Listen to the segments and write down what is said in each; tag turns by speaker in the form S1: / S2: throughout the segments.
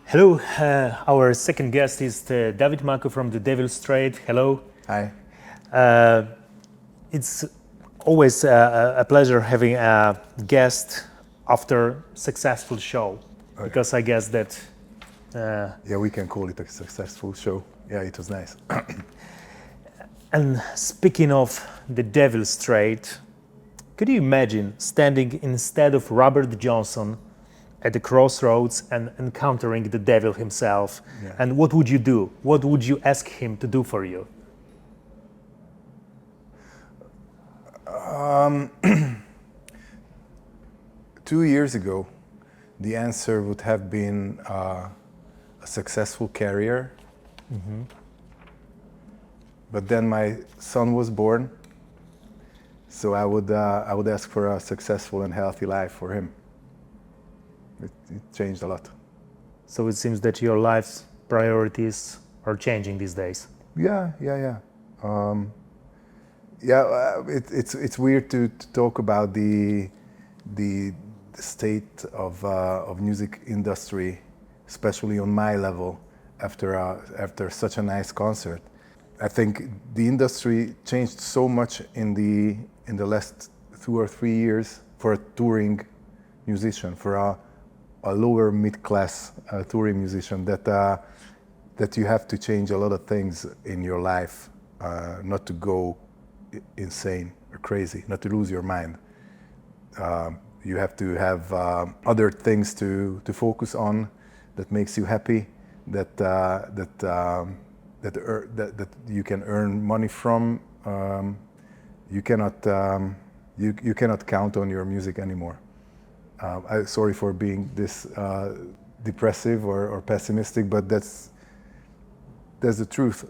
S1: Hello, our second guest is Dávid Makó from the Devil Straight. Hello.
S2: Hi.
S1: It's always a pleasure having a guest after successful show, because I guess that...
S2: Yeah, we can call it a successful show. Yeah, it was nice.
S1: And speaking of the Devil Straight, could you imagine standing instead of Robert Johnson at the crossroads and encountering the devil himself?
S2: Yeah.
S1: And what would you do? What would you ask him to do for you?
S2: 2 years ago, the answer would have been a successful career.
S1: Mm-hmm.
S2: But then my son was born, so I would ask for a successful and healthy life for him. It changed a lot.
S1: So it seems that your life's priorities are changing these days.
S2: Yeah. It's weird to talk about the state of music industry, especially on my level, after such a nice concert. I think the industry changed so much in the last 2 or 3 years for a touring musician, for a lower mid-class touring musician, that you have to change a lot of things in your life, not to go insane or crazy, not to lose your mind. You have to have other things to focus on that makes you happy, that you can earn money from. You cannot count on your music anymore. Sorry for being this depressive or pessimistic, but that's the truth.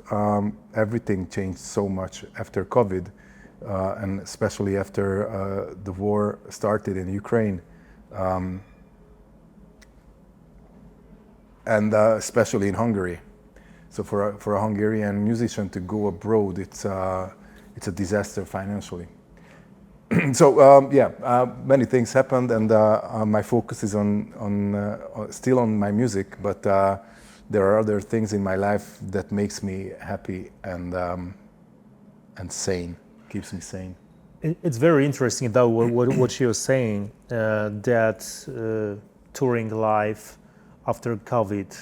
S2: Everything changed so much after COVID, and especially after the war started in Ukraine, and especially in Hungary. So for a Hungarian musician to go abroad, it's a disaster financially. So many things happened, and my focus is still on my music, but there are other things in my life that makes me happy and sane, keeps me sane.
S1: It's very interesting though what you're saying, that touring life after COVID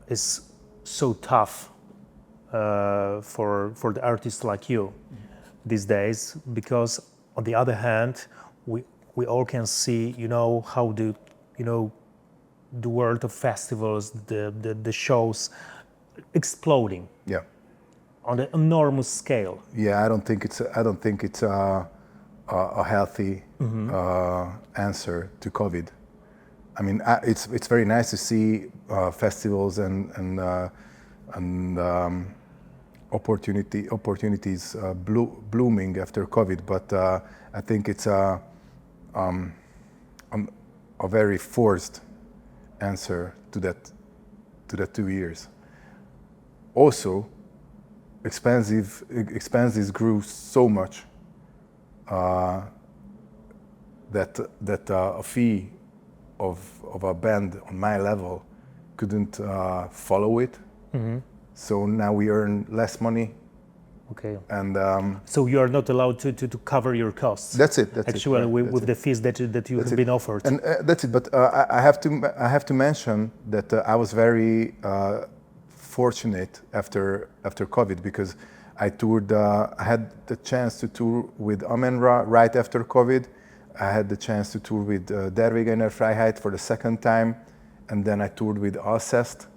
S1: is so tough for the artists like you these days, because on the other hand, we all can see, how the world of festivals, the shows exploding.
S2: Yeah.
S1: On an enormous scale.
S2: Yeah, I don't think it's a healthy answer to COVID. I mean, it's very nice to see festivals and opportunities blooming after COVID, but I think it's a very forced answer to that 2 years. Also, expenses grew so much that a fee of a band on my level couldn't follow it.
S1: Mm-hmm.
S2: So now we earn less money.
S1: Okay.
S2: And
S1: so you are not allowed to cover your costs.
S2: That's it.
S1: Actually, with the fees that you have been offered.
S2: And that's it. But I have to mention that I was very fortunate after COVID, because I toured. I had the chance to tour with Amen-Ra right after COVID. I had the chance to tour with Der Weg einer Freiheit for the second time, and then I toured with Alcest.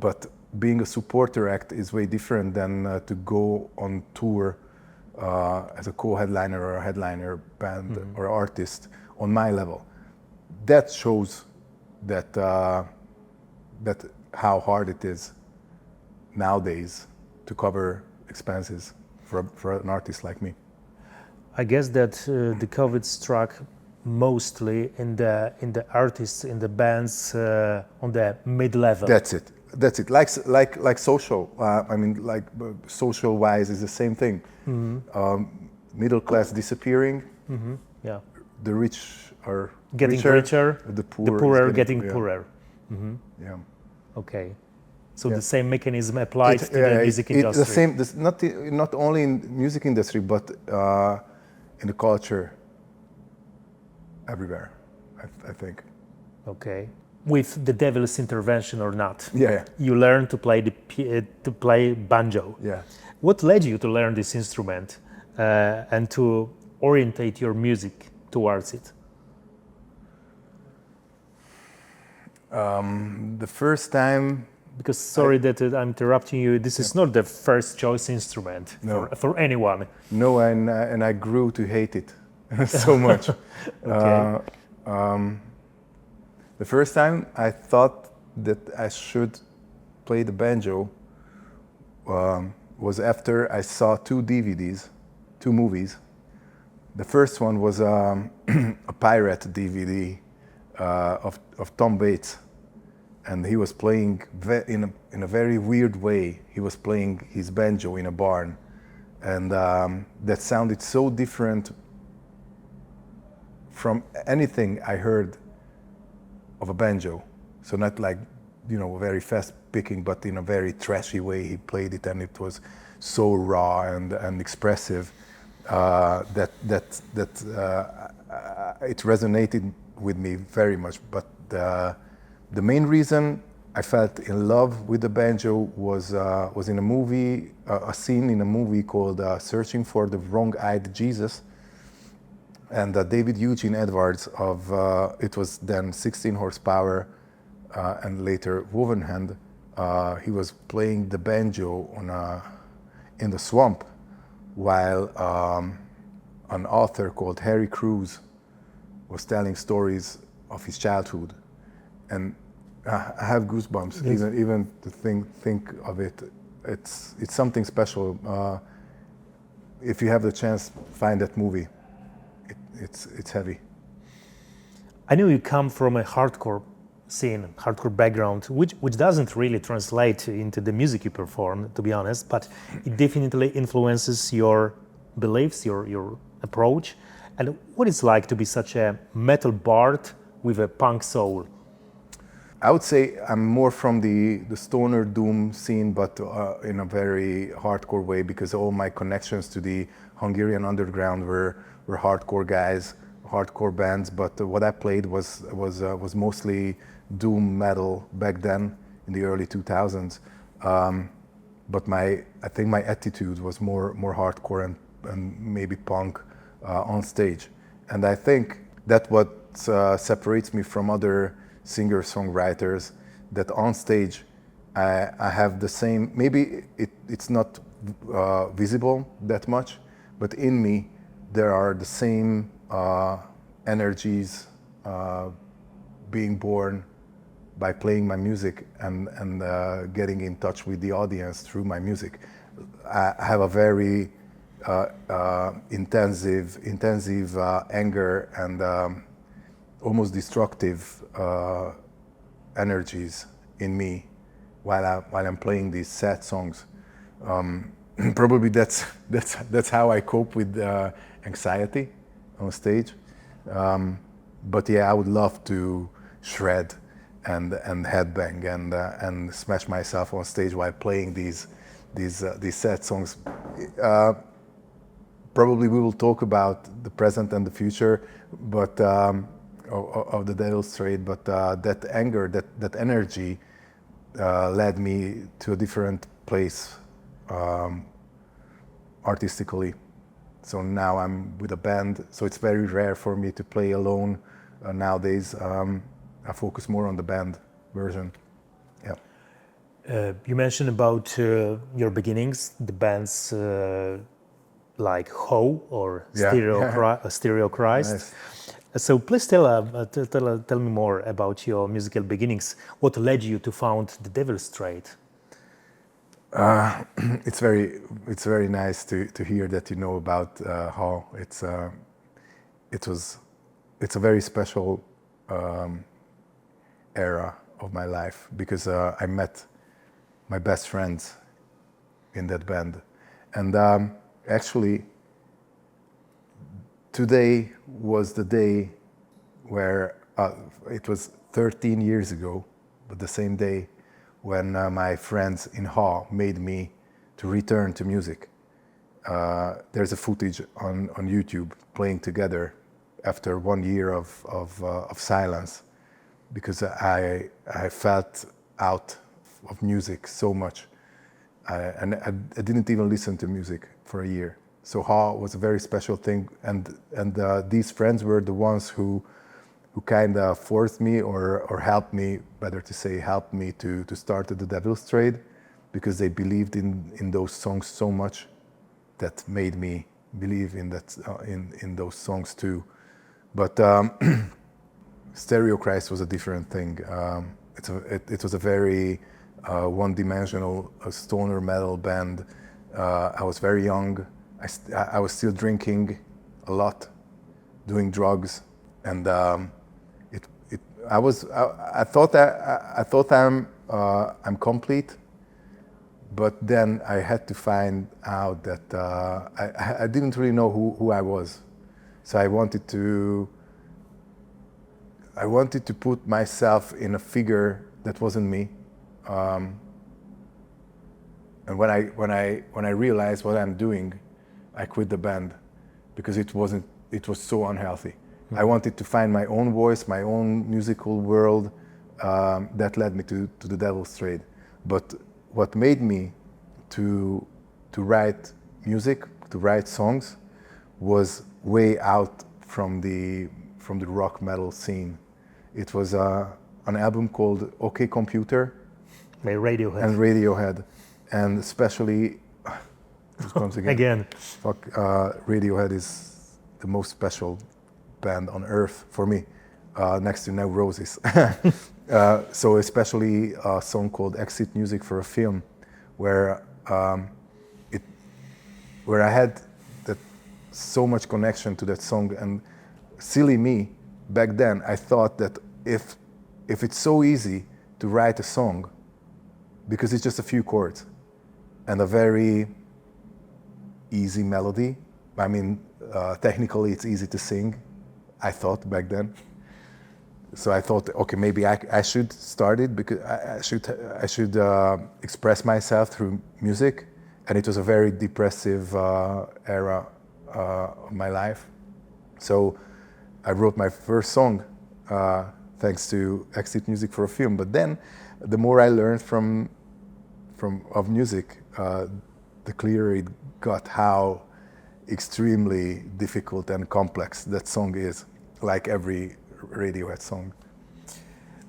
S2: But being a supporter act is way different than to go on tour as a co-headliner or a headliner band or artist on my level. That shows that how hard it is nowadays to cover expenses for an artist like me.
S1: I guess that the COVID struck mostly in the artists, in the bands on the mid-level.
S2: That's it. Like social. Social wise is the same thing. Middle class disappearing.
S1: Yeah.
S2: the rich are
S1: Getting richer,
S2: the
S1: the
S2: poor
S1: poorer
S2: is
S1: getting
S2: yeah.
S1: poorer.
S2: Yeah.
S1: Okay. So
S2: Yeah.
S1: the same mechanism applied to the music industry.
S2: The same. This, not only in music industry, but in the culture everywhere. I think.
S1: Okay. With the devil's intervention or not,
S2: Yeah.
S1: you learn to play to play banjo.
S2: Yeah.
S1: What led you to learn this instrument and to orientate your music towards it?
S2: The first time.
S1: Because sorry that I'm interrupting you. This is not the first choice instrument
S2: No.
S1: for anyone.
S2: No, and I grew to hate it so much.
S1: Okay.
S2: The first time I thought that I should play the banjo was after I saw two DVDs, two movies. The first one was a pirate DVD of Tom Waits, and he was playing in a very weird way. He was playing his banjo in a barn, and that sounded so different from anything I heard of a banjo. So not like, very fast picking, but in a very trashy way he played it, and it was so raw and expressive that it resonated with me very much. But the main reason I felt in love with the banjo was in a movie, a scene in a movie called Searching for the Wrong-Eyed Jesus. And David Eugene Edwards it was then 16 horsepower and later woven hand. He was playing the banjo in the swamp while an author called Harry Crews was telling stories of his childhood. And I have goosebumps, yes. even to think of it. It's something special. If you have the chance, find that movie. It's heavy.
S1: I know you come from a hardcore scene, hardcore background, which doesn't really translate into the music you perform, to be honest, but it definitely influences your beliefs, your approach, and what it's like to be such a metal bard with a punk soul.
S2: I would say I'm more from the stoner doom scene, but in a very hardcore way, because all my connections to the Hungarian underground were hardcore guys, hardcore bands. But what I played was mostly doom metal back then in the early 2000s. But I think my attitude was more hardcore and maybe punk on stage. And I think that what separates me from other singer-songwriters, that on stage I have the same, maybe it's not visible that much, but in me there are the same energies being born by playing my music and getting in touch with the audience through my music. I have a very intensive anger and almost destructive energies in me while I'm playing these sad songs. Probably that's how I cope with anxiety on stage. But yeah, I would love to shred and headbang and smash myself on stage while playing these sad songs. Probably we will talk about the present and the future, but of the Devil's Trade. But that anger, that energy, led me to a different place artistically. So now I'm with a band. So it's very rare for me to play alone nowadays. I focus more on the band version. Yeah.
S1: You mentioned about your beginnings, the bands like Ho or Stereo Christ.
S2: Nice.
S1: So please tell me more about your musical beginnings. What led you to found the Devil's Trade?
S2: It's very nice to hear that you know about Ho. It's a very special era of my life, because I met my best friends in that band, and actually today was the day where it was 13 years ago, but the same day when my friends in Haw made me to return to music. There's a footage on YouTube playing together after 1 year of silence, because I felt out of music so much. And I didn't even listen to music for a year. So Haw was a very special thing, and these friends were the ones who kind of forced me or helped me, better to say, helped me to start the Devil's Trade, because they believed in those songs so much that made me believe in that in those songs too. But Stereo Christ was a different thing. It was a very one-dimensional stoner metal band. I was very young. I was still drinking a lot, doing drugs, and I thought I'm complete, but then I had to find out that I didn't really know who I was. So I wanted to put myself in a figure that wasn't me. And when I realized what I'm doing, I quit the band, because it was so unhealthy. Mm-hmm. I wanted to find my own voice, my own musical world. That led me to the Devil's Trade. But what made me to write music, to write songs, was way out from the rock metal scene. It was an album called OK Computer
S1: by Radiohead.
S2: And Radiohead, and especially comes
S1: again.
S2: Radiohead is the most special band on earth for me, next to Neurosis. So especially a song called Exit Music for a Film, where I had so much connection to that song. And silly me, back then I thought that if it's so easy to write a song, because it's just a few chords and a very easy melody. I mean, technically it's easy to sing, I thought back then. So I thought, okay, maybe I should start it, because I should express myself through music. And it was a very depressive era of my life. So I wrote my first song thanks to Exit Music for a Film. But then, the more I learned of music, the clearer it got how extremely difficult and complex that song is, like every Radiohead song.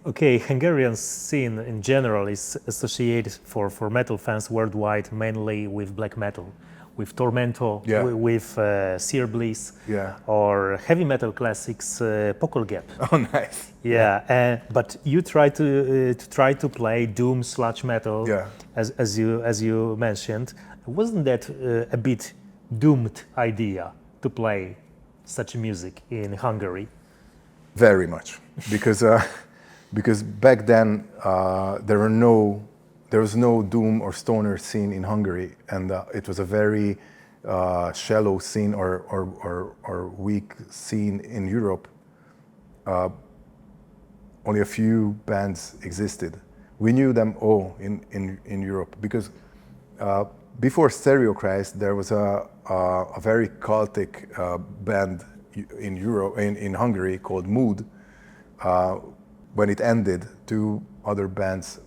S1: Okay, Hungarian scene in general is associated for metal fans worldwide mainly with black metal, with Tormento,
S2: Yeah.
S1: with Sear Bliss,
S2: Yeah.
S1: or heavy metal classics Pokol Gap.
S2: Oh, nice.
S1: Yeah, but you try to play doom sludge metal,
S2: Yeah.
S1: as you mentioned. Wasn't that a bit doomed idea to play such music in Hungary?
S2: Very much, because back then there was no doom or stoner scene in Hungary, and it was a very shallow scene or weak scene in Europe. Only a few bands existed. We knew them all in Europe, because before Stereo Christ there was a very cultic band in Europe, in Hungary, called Mood. When it ended, two other bands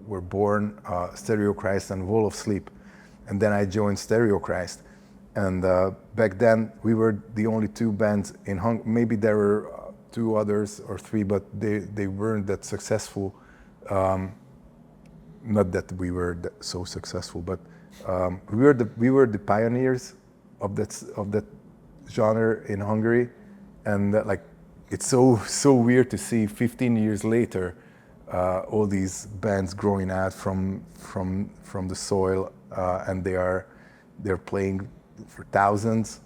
S2: were born, Stereo Christ and Wall of Sleep, and then I joined Stereo Christ. And back then we were the only two bands in Hungary. Maybe there were two others or three, but they weren't that successful. Not that we were so successful, but we were the pioneers of that genre in Hungary, and like it's so weird to see 15 years later all these bands growing out from the soil, and they're playing for thousands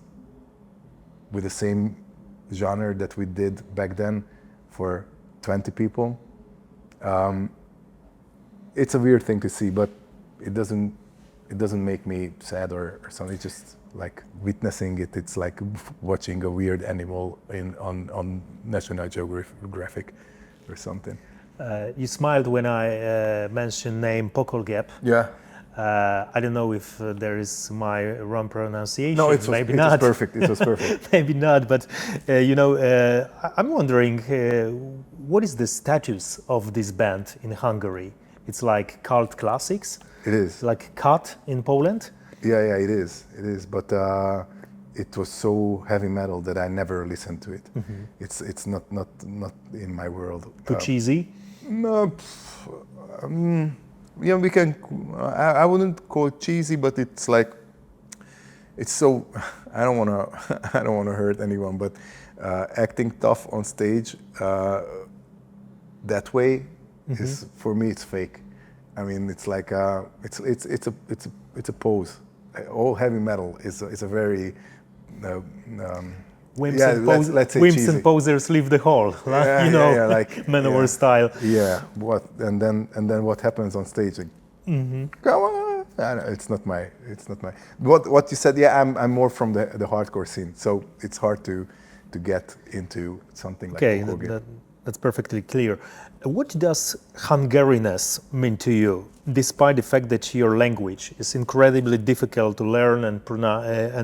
S2: with the same genre that we did back then for 20 people. It's a weird thing to see, but it doesn't it doesn't make me sad or something. It's just like witnessing it. It's like watching a weird animal on National Geographic or something.
S1: You smiled when I mentioned name Pokolgep.
S2: Yeah.
S1: I don't know if there is my wrong pronunciation.
S2: No, it
S1: maybe
S2: was
S1: not.
S2: perfect. It was perfect.
S1: Maybe not, but I'm wondering what is the status of this band in Hungary? It's like cult classics.
S2: It is.
S1: Like cut in Poland.
S2: Yeah, it is. It is. But it was so heavy metal that I never listened to it. Mm-hmm. It's not in my world.
S1: Too cheesy.
S2: No. Yeah, we can. I wouldn't call it cheesy, but it's like, it's so. I don't wanna hurt anyone, but acting tough on stage that way is, for me, it's fake. I mean, it's like it's a pose. All heavy metal is a very.
S1: Wimps and posers leave the hall, like Manowar style.
S2: Yeah, and then what happens on stage? Like, come on! It's not my. What you said. Yeah, I'm more from the hardcore scene, so it's hard to get into something like.
S1: Okay, that's perfectly clear. What does Hungariness mean to you, despite the fact that your language is incredibly difficult to learn and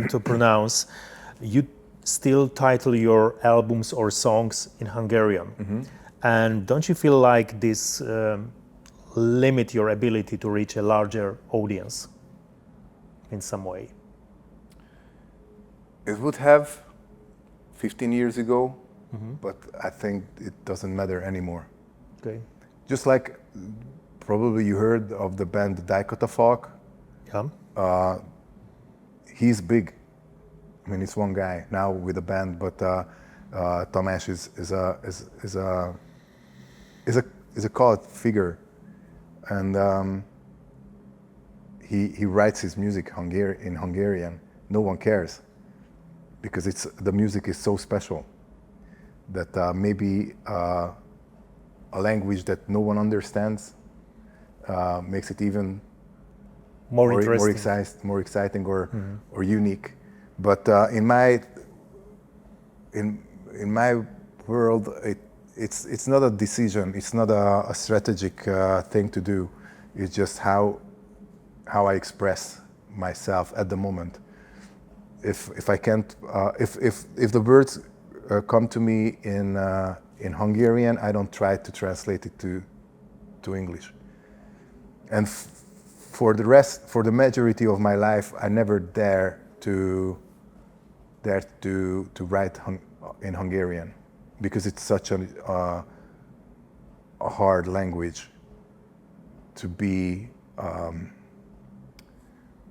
S1: to pronounce? You still title your albums or songs in Hungarian. Mm-hmm. And don't you feel like this limit your ability to reach a larger audience in some way?
S2: It would have 15 years ago, but I think it doesn't matter anymore.
S1: Okay.
S2: Just like probably you heard of the band Dikotafalk.
S1: Yeah.
S2: He's big. I mean, it's one guy now with a band, but Tamás is a cult figure, and he writes his music in Hungarian. No one cares because the music is so special that maybe a language that no one understands makes it even more exciting or unique. But in my world, it's not a decision. It's not a strategic thing to do. It's just how I express myself at the moment. If I can't, if the words come to me in Hungarian, I don't try to translate it to English. And for the majority of my life, I never dare to write in Hungarian because it's such a hard language to be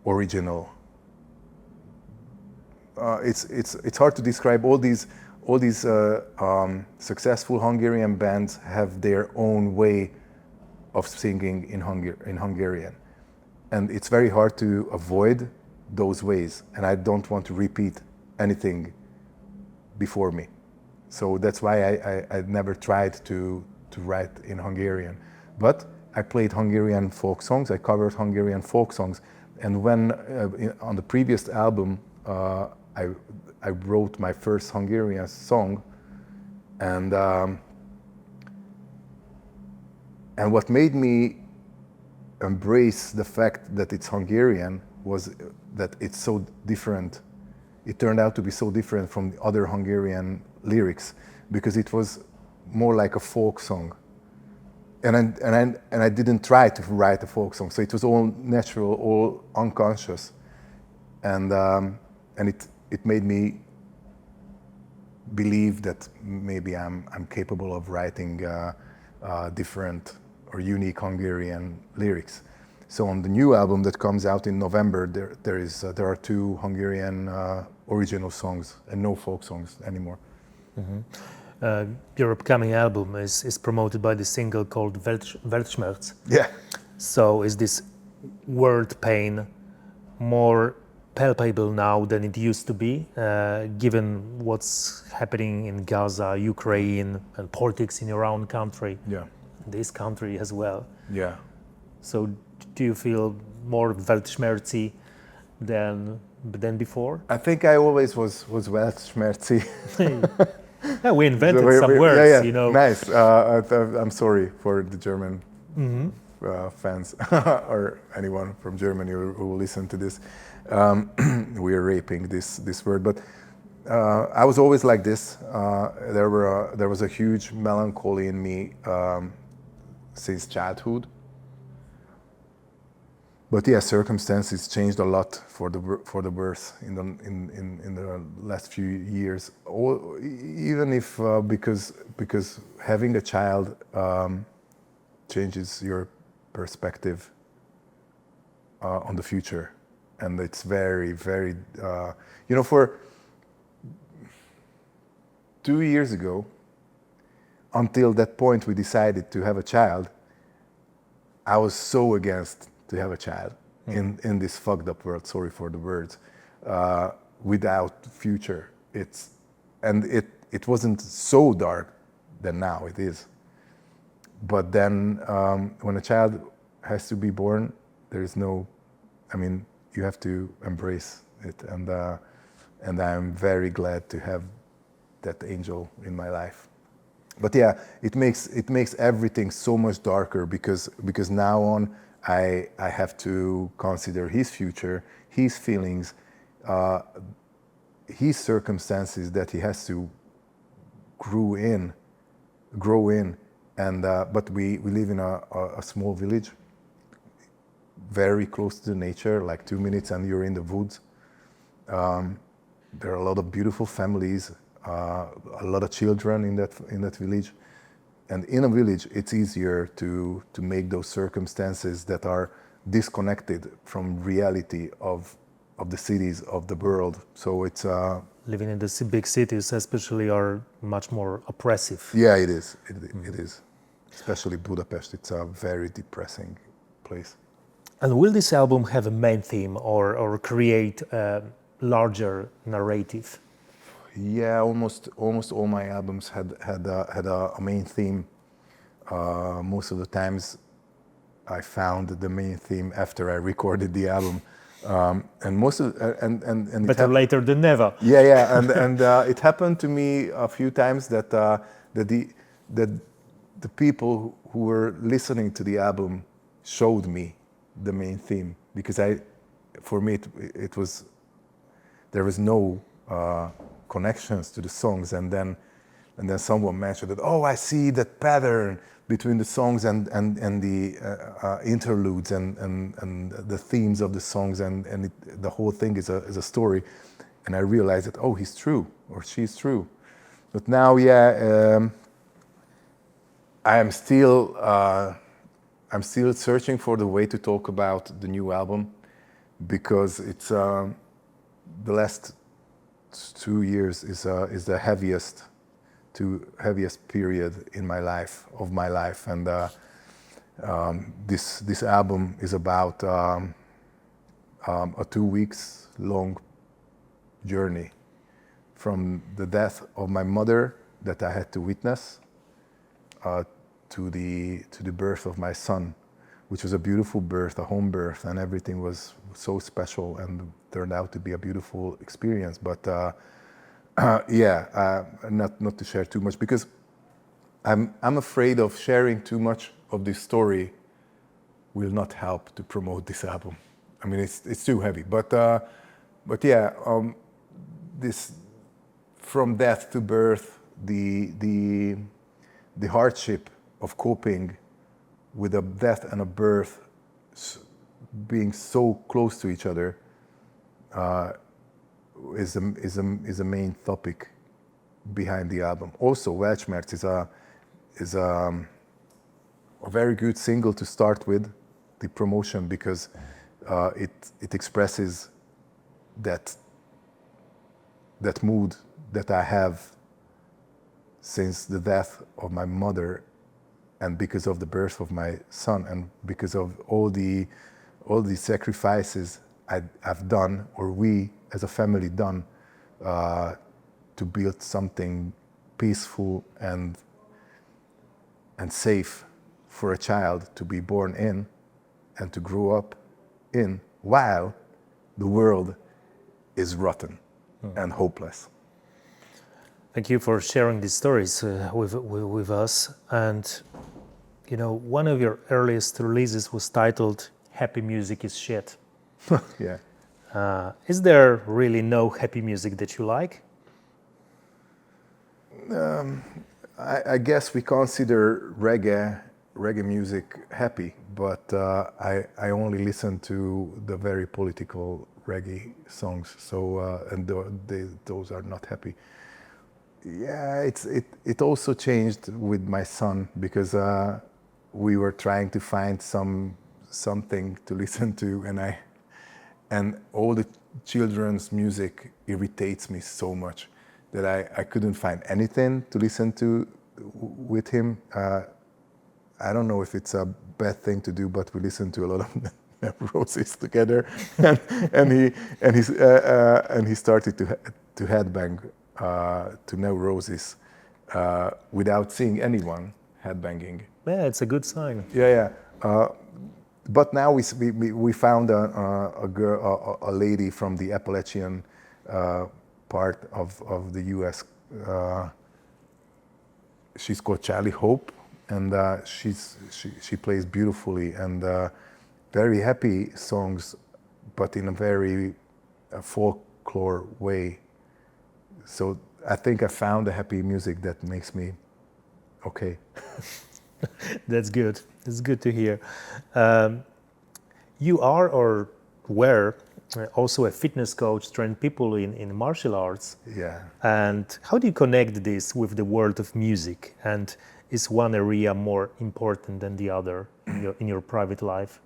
S2: original. It's hard to describe. All these successful Hungarian bands have their own way of singing in Hungarian, and it's very hard to avoid those ways, and I don't want to repeat anything before me. So that's why I never tried to write in Hungarian. But I played Hungarian folk songs, I covered Hungarian folk songs, and when on the previous album I wrote my first Hungarian song, and what made me embrace the fact that it's Hungarian was that it's so different. It turned out to be so different from the other Hungarian lyrics because it was more like a folk song. And I didn't try to write a folk song, so it was all natural, all unconscious, and it made me believe that maybe I'm capable of writing different or unique Hungarian lyrics. So on the new album that comes out in November, there are 2 Hungarian original songs and no folk songs anymore. Mm-hmm.
S1: Your upcoming album is promoted by the single called Weltschmerz.
S2: Yeah.
S1: So is this world pain more palpable now than it used to be, given what's happening in Gaza, Ukraine, and politics in your own country?
S2: Yeah.
S1: This country as well.
S2: Yeah.
S1: So Do you feel more Weltschmerzi than before?
S2: I think I always was Weltschmerzi.
S1: Yeah, we invented
S2: So
S1: some words,
S2: yeah,
S1: you know.
S2: Nice. I'm sorry for the German fans or anyone from Germany who will listen to this. We are raping this word, but I was always like this. There was a huge melancholy in me since childhood. But yeah, circumstances changed a lot for the worse in the last few years. Even if because having a child changes your perspective on the future, and it's very for 2 years ago, until that point we decided to have a child, I was so against to have a child in this fucked up world, sorry for the words, without future. It wasn't so dark than now it is. But then when a child has to be born, there is no, you have to embrace it, and I'm very glad to have that angel in my life. But yeah, it makes everything so much darker because now on I have to consider his future, his feelings, his circumstances that he has to grow in, and but we live in a small village, very close to the nature, like 2 minutes and you're in the woods. There are a lot of beautiful families, a lot of children in that village. And in a village, it's easier to make those circumstances that are disconnected from reality of the cities, of the world. So it's
S1: Living in the big cities especially are much more oppressive.
S2: yeah, it is. It is. Especially Budapest, it's a very depressing place.
S1: And will this album have a main theme or create a larger narrative?
S2: Yeah, almost all my albums had a main theme. Most of the times, I found the main theme after I recorded the album, and most of and
S1: better later than never.
S2: Yeah, and it happened to me a few times that the people who were listening to the album showed me the main theme, because for me it was, there was no connections to the songs, and then someone mentioned that, oh, I see that pattern between the songs and the interludes and the themes of the songs, and the whole thing is a story, and I realized that, oh, he's true or she's true. But now, yeah, I'm still searching for the way to talk about the new album, because it's the last 2 years is the heaviest period in my life, and this album is about a 2 weeks long journey from the death of my mother that I had to witness to the birth of my son, which was a beautiful birth, a home birth, and everything was so special and turned out to be a beautiful experience. But not to share too much, because I'm afraid of sharing too much of this story will not help to promote this album. I mean, it's too heavy. But yeah, this from death to birth, the hardship of coping with a death and a birth being so close to each other is a main topic behind the album. Also, Weltschmerz is a very good single to start with the promotion, because it expresses that mood that I have since the death of my mother, and because of the birth of my son, and because of all the sacrifices I've done, or we as a family done, to build something peaceful and safe for a child to be born in, and to grow up in while the world is rotten and hopeless.
S1: Thank you for sharing these stories with us. And, you know, one of your earliest releases was titled Happy Music is Shit.
S2: Yeah.
S1: Is there really no happy music that you like?
S2: I guess we consider reggae music happy, but I only listen to the very political reggae songs. So and those are not happy. Yeah, it also changed with my son because we were trying to find something to listen to, and all the children's music irritates me so much that I couldn't find anything to listen to with him. I don't know if it's a bad thing to do, but we listen to a lot of Roses together, and he started to headbang to No Roses without seeing anyone headbanging.
S1: Yeah, it's a good sign.
S2: Yeah. But now we found a girl, a lady from the Appalachian part of the U.S. She's called Charlie Hope, and she plays beautifully and very happy songs, but in a very folklore way. So I think I found a happy music that makes me okay.
S1: That's good. That's good to hear. You are or were also a fitness coach, trained people in martial arts.
S2: Yeah.
S1: And how do you connect this with the world of music? And is one area more important than the other in your private life?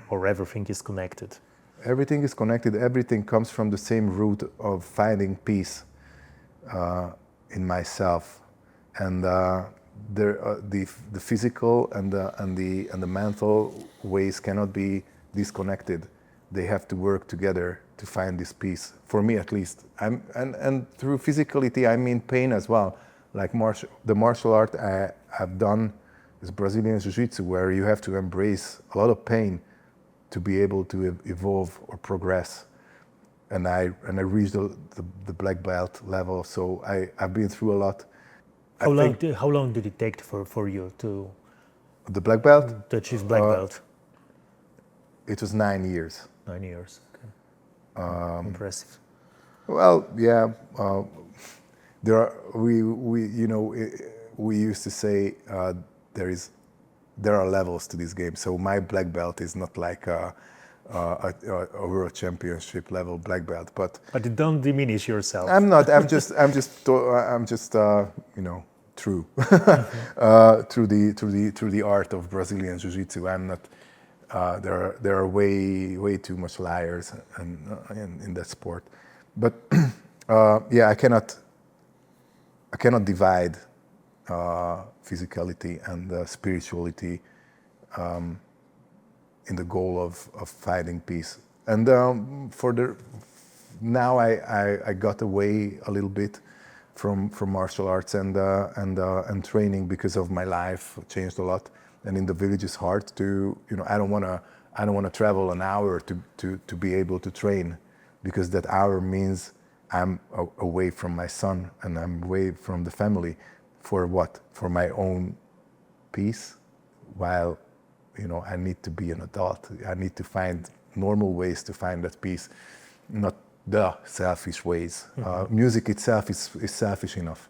S1: Or everything is connected?
S2: Everything is connected. Everything comes from the same root of finding peace in myself, and the physical and the mental ways cannot be disconnected. They have to work together to find this peace. For me, at least. And through physicality, I mean pain as well. Like the martial art I've done is Brazilian Jiu-Jitsu, where you have to embrace a lot of pain to be able to evolve or progress. And I reached the black belt level, so I've been through a lot.
S1: How long did it take for you to
S2: the black belt?
S1: to achieve black belt?
S2: It was 9 years.
S1: 9 years. Okay. Impressive.
S2: Well, yeah. There are we used to say there are levels to this game. So my black belt is not like a world championship level black belt, but
S1: don't diminish yourself.
S2: I'm not. I'm just true through the art of Brazilian Jiu-Jitsu. I'm not. There are way too much liars in that sport, but yeah, I cannot divide physicality and spirituality in the goal of finding peace. And now I got away a little bit from martial arts and training because of my life changed a lot. And in the village is hard to, I don't want to travel an hour to be able to train, because that hour means I'm away from my son and I'm away from the family. For what? For my own peace, while I need to be an adult. I need to find normal ways to find that peace, not the selfish ways.
S1: Mm-hmm.
S2: Music itself is selfish enough.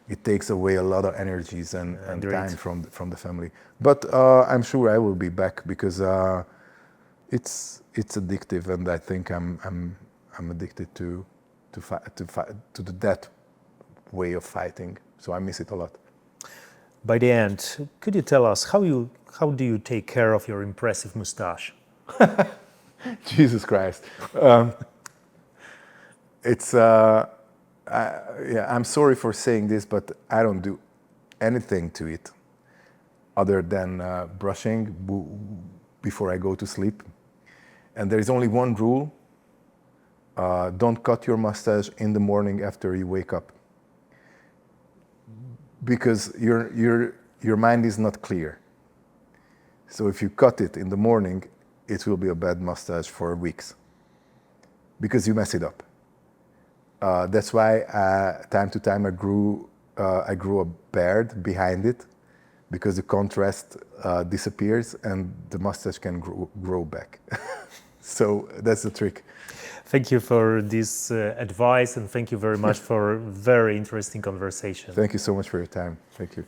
S2: It takes away a lot of energies and time from the family. But I'm sure I will be back, because it's addictive, and I think I'm addicted to that way of fighting. So I miss it a lot.
S1: By the end, could you tell us how do you take care of your impressive mustache?
S2: Jesus Christ. I'm sorry for saying this, but I don't do anything to it other than brushing before I go to sleep. And there is only one rule: don't cut your mustache in the morning after you wake up, because your mind is not clear. So if you cut it in the morning, it will be a bad mustache for weeks because you mess it up. That's why time to time I grew a beard behind it because the contrast disappears and the mustache can grow back. So that's the trick.
S1: Thank you for this advice, and thank you very much for very interesting conversation.
S2: Thank you so much for your time. Thank you.